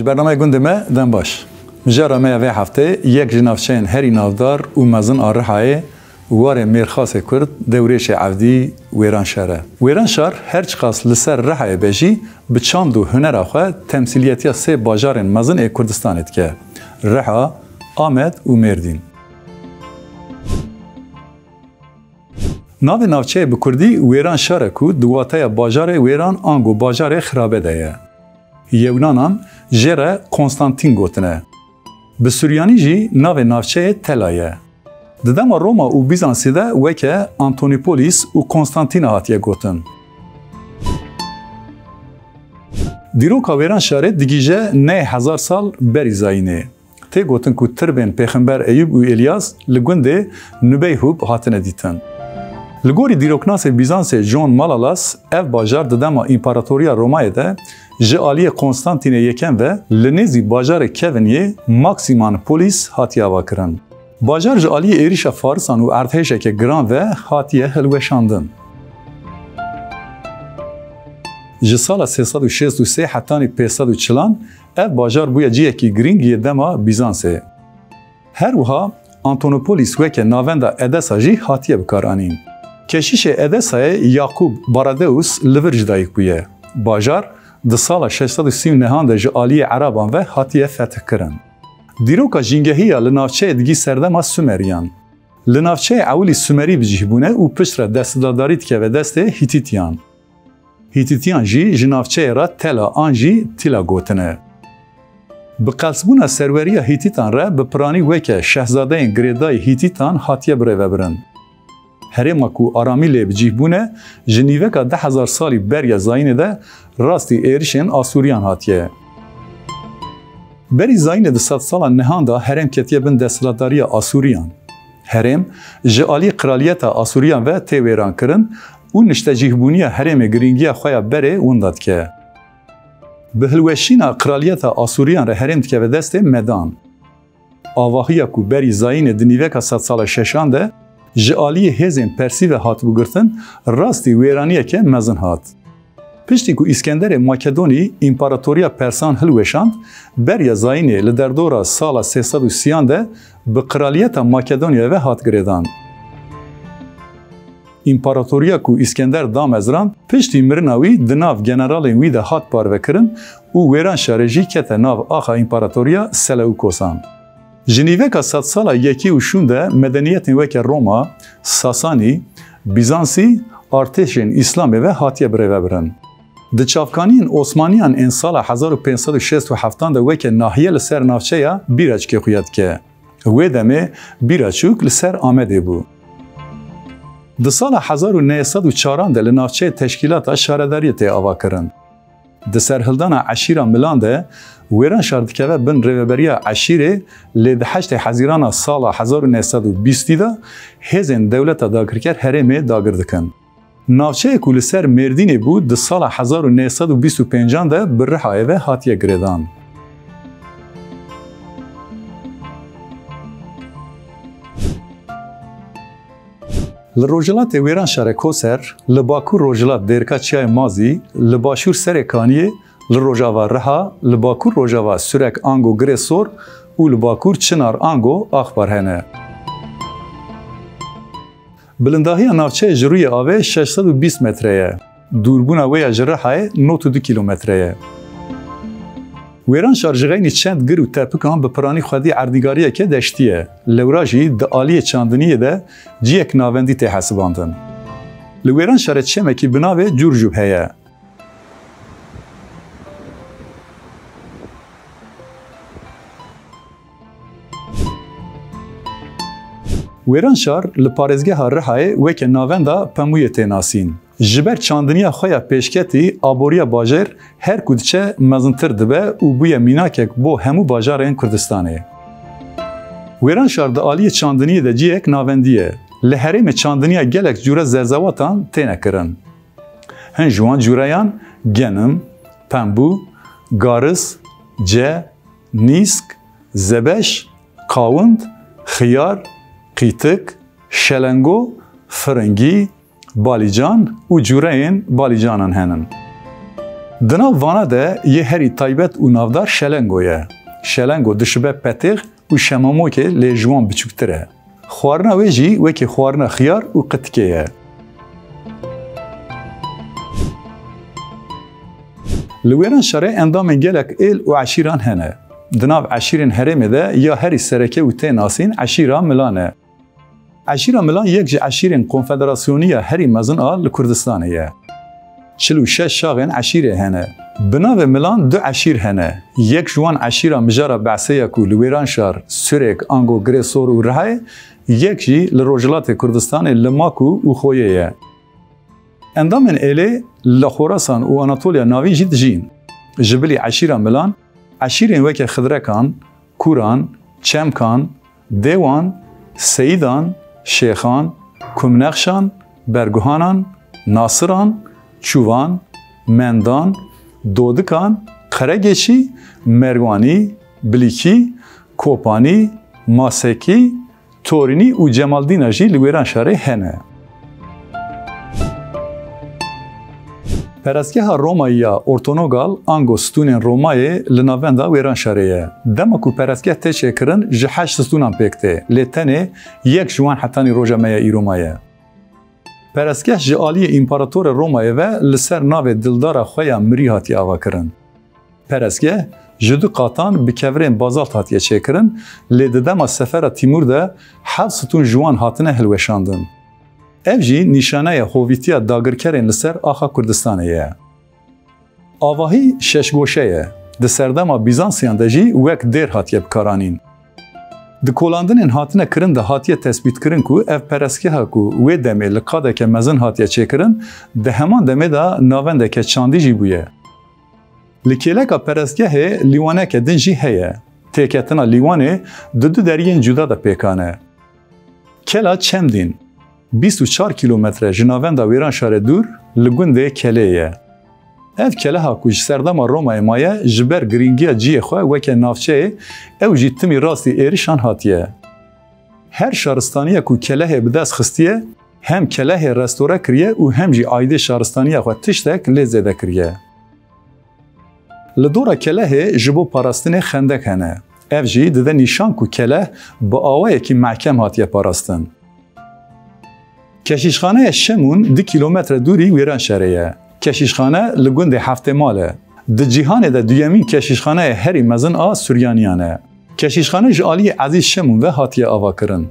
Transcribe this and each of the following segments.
برنامه گنده ما دن باش. جرامه وی هفته یک جنافچین هری نافدار و مزن آرهای واره میرخاص کرد دورش عودی ویران شهره. ویران شهر هرچ قاس لسر رهای بجی به چند و هنر آخه تمثیلیتی سه باجار مزن کردستانت که رها، آمد و مردین. ناو ناوچه به کردی ویران شهر کو دواتای باجار ویران آنگو باجار خرابه دایه. یونانان جره کنستانتین گوتنه. به سوریانی جی ناو ناوچه تلایه. ددم روما و بیزانسی ده وکه آنتونیپولیس و کنستانتین هاتیه گوتن. دیروکا ویران شهر دیگیجه نه 1000 سال بری زاینه. تی گوتن که تربین پیغمبر ایوب و الیاس لگنده نبیهوب هاتنه دیتن. لگوری دیروکناس بیزانس جون مالالاس اف باجار ددم امپراتوریا رومای ده جالی کنستانتین یکم و لنزی باجار کونیه ماکسیمان پولیس هاتیه واکرن. باجار جالی ایریش فارسان و ارتشک که گران و هاتیه هلوشاندن. جسال 363 حتانی 540 اف باجار بویا جیه کی گرینگی دما بیزانسه. هر وها آنتونوپولیس وکه ناوندا ادسا جی هاتیه بکارانین. کشیش ادسای یاکوب بارادئوس لورج دایک بویه. باجار د سال 639 ده جالی عربان و هاتیه فتح کرن. دیروکا جنگهیا لنافچه دیگی سردما سومریان. لنافچه اولی سومری بجیبونه و پشت دستداریت که و دست هیتیتیان. هیتیتیان جی جنافچه را تلا آنجی تلا گوتنه. به قلسبون سروری هیتیتان را به پرانی وکه شهزاده گریدای هیتیتان هاتیه بره برن. هرما کو آرامی لی بجیبونه جنیوکا 10,000 سالی بریا زاینه ده راستی ایرشن آسوریان هاتیه. بری زاینه ده 100 سالا نهاندا هرم کتیه بن دستلاتداری آسوریان. هرم جالی قرالیت آسوریان و تیویران کرن و نشتجیهبونی هرم گرینگی خویا بره ونداد که. به هلوشین قرالیت آسوریان را هرم که به دست مدان. آواهی کو بری زاینه دنیوکا 100 سالا ششان ده جالی هزین پرسی و هات بگرتن راستی ویرانیه که مزن هات. پشتی که اسکندر ماکدونی امپراتوریا پرسان هلوشاند بریا زاینه لدردورا سال 330 ده به قرالیت ماکدونیا و هات گریدان. امپراتوریا که اسکندر دام ازران پشتی مرناوی دناف جنرال وی ده هات پارو کرن و ویران شارجی کت ناو آخا امپراتوریا سلوکوسان. جنیوکا 100 سالا یکی و شونده مدنیت وکه روما، ساسانی، بیزانسی، ارتشین اسلامی و هاتیه بره برن. د چافکانین عثمانیان این سال 1567 ده وکه ناحیه لسر نافچه یا بیرچ که خوید که. وی دمه بیرچوک لسر آمده بو. د سال 1904 ده لنافچه تشکیلات شارداریت آوا کرن. د سرهلدان عشیره ملان ده ویران شاردکوه بن روبریا عشیره لید 8 حزیران سال 1920 ده هزین دولت داگرکر هرمه داگردکن. ناوچه کل سر مردینی بود د سال 1925 ده برهای و هاتیه گریدان. لروجلات ویران شهر کوسر لباکور روجلات دیرکا چیای مازی لباشور سرکانیه لروجاوا رها لباکور روجاوا سرک آنگو گریسور و لباکور چنار آنگو آخبار هنه. بلنداهی ناوچه جروی آوه 620 متره دوربون وی جرهای 92 کیلومتره. ویران شارجغینی چند گر و تپکان به پرانی خودی اردیگاریه که دشتیه. لوراجی د آلی چاندنیه ده جیک ناوندی ته حساباندن. لویران شارت چمکی بناوه جورجوب هیه. ویران شار لپارزگه ها رهای وکه ناوندا پمویه تیناسین. جبر چاندنیا خویا پیشکتی آبوریا باجر هر کدچه مزنتر دبه و بویا میناکک بو همو باجار این کردستانه. ویران شار د آلی چاندنی ده جیک ناوندیه. لحریم چاندنیا گلک جوره زرزواتان تینه کرن. هن جوان جورایان گنم، پنبو، گارس، جه، نیسک، زبش، قاوند، خیار، قیتک، شلنگو، فرنگی، بالیجان و جورین بالیجانان هنن. Dinav vana de yê herî taybet û navdar şelengo ye. Şelengo dişibe petêx û şemamokê lê ji wan biçûktir e. Xwarina wê jî wekî xwarina xiyar û qitikê ye. Li wêran şerê endamên gelek êl û eşîran hene. Di nav eşîrên herêmê de ya herî sereke û tê nasîn eşîra Milan e. Eşîra Milan yek ji eşîrên Konfederasyoniya herî mezin a li Kurdistanê ye. 46 şaxên eşîrê hene. Bi navê Milan du eşîr hene. Yek ji wan eşîra mijara Behsêya ku li Wêranşar, Sürek, Ango, Giresor û Rihayê, yek jî li Rojhilatê Kurdistanê li Maku û Xoyê ye. Endamên êlê li Xorasan û Anatolya navî jî dijîn. Ji bilî eşîra Milan, eşîrên weke Xidrekan, Kuran, Çemkan, Dêwan, Seyîdan, Şêxan, Kumnexşan, Berguhanan, Nasiran, Çûvan, Mendan, Dodikan, Qeregeçî, Merwanî, Bilîkî, Kopanî, Masekî, Torînî û Cemaldîna jî li Wêran şerê hene. Perestgeha Romayî ya Ortonogal Ango stûnên Romayê li navenda Wêran şerê ye. Dema ku perestgeh tê çêkirin ji 8 stûnan pêk tê, lê tenê yek ji wan hetanî roja me ya îroma ye. Perestgeh ji aliyê împaratorê Romayê ve li ser navê dildara xwe ya mirî hatiye avakirin. Perestgeh ji du qatan bi kevirên bazalt hatiye çêkirin, lê di dema sefera Tîmûr de 7 stûn ji wan hatine hilweşandin. Ev jî nîşaneya hovîtiya dagirkerên li ser axa Kurdistanê ye. Avahî şeşgoşe ye. Di serdema Bîzansiyan de jî wek dêr hatiye bikaranîn. Di kolandinên hatine kirin de hatiye tespîtkirin ku ev perestgeha ku wê demê li qadeke mezin hatiye çêkirin, di heman demê de navendeke çandî jî bûye. Li kêleka perestgehê lîwaneke din jî heye. Têketina lîwanê di du deriyên cuda de pêkane. Kela Çemdîn 24 kilometre ji navenda Wêran şerê dûr li gundê Kelê ye. Ev keleha ku ji serdema Romayê maye ji ber girîngiya ciyê xwe weke navçeyê ew jî timî rastî êrişan hatiye. Her şaristaniya ku kelehê bi dest xistiye, hem kelehê restore kiriye û hem jî aydê şaristaniya xwe tiştek lê zêde kiriye. Li dora kelehê ji bo parastinê xendek hene. Ev jî dide nîşan ku keleh bi awayekî mehkem hatiye parastin. Keşîşxaneya Şemûn 2 kilometre dûrî Wêran şerê ye. Keşîşxane li gundê Heftêmal e. Di cîhanê de duyemîn keşîşxaneya herî mezin a Suryaniyan e. Keşîşxane ji aliyê Ezîz Şemûn ve hatiye avakirin.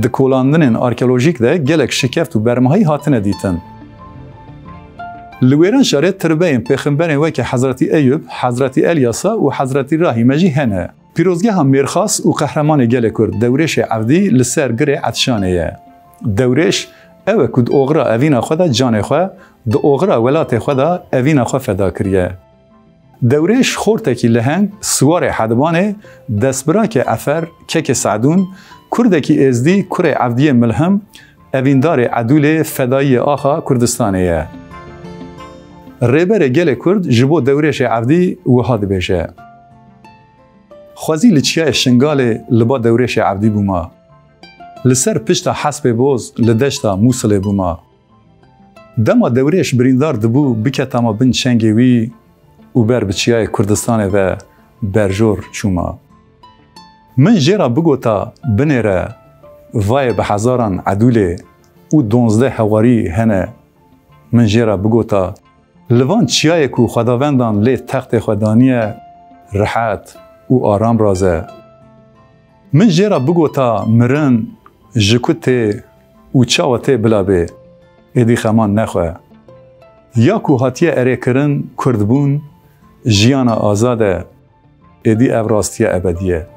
Di kolandinên arkeolojîk de gelek şikeft û bermahî hatine dîtin. Li Wêran şerê tirbeyên pêxemberên weke Hezretî Eyûb, Hezretî Elyasa û Hezretî Rahîme jî hene. Pîrozgeha Mêrxas û qehremanê gelê Kurd Dewrêşê Evdî li ser girê Etşanê ye. Dewrêş ew e ku di oxira evîna xwe de canê xwe, di oxira welatê xwe de evîna xwe feda kiriye. Dewrêş xortekî leheng, siwarê Hedbanê, destbirakê Efer, kekê Sedûn, Kurdekî êzdî, kurê Evdiyê Milhim, evîndarê Edûlê fedayiyê axa Kurdistanê ye. Rêberê gelê Kurd ji bo Dewrêşê Evdî wiha dibêje. Xwezî li çiyayê Şingalê li ba Dewrêşê Evdî bûma. Li ser pişta Hespê Boz li deşta Mûsilê bûma. Dema Dewrêş birîndar dibû biketama bin çengê wî û ber bi çiyayê Kurdistanê ve berjor çûma. Min jêra bigota binê re vayê bi hezaran Edûlê û 12 hewarî hene. Min jêra bigota li van çiyayê ku xwedavendan lê textê xwe daniye rihet û aram raze. Min jêra bigota mirin ji ku tê û çawa tê bila bê, êdî xeman nexwe. Ya ku hatiye erêkirin Kurdbûn, jiyana azad e, êdî ev rastiya ebedî ye.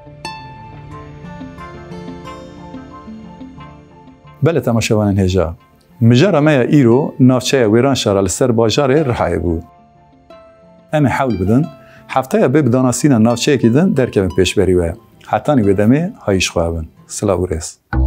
Belê temaşevanên hêja. Mijara me ya îro navçeya Wêran şara li ser bajarê Rihayê bû. Em ê hewl bidin, heftaya bê bi danasîna navçeyekî din derkevin pêşberî we. Hetanî wê demê hayîş xwe bin. Silav û rêz.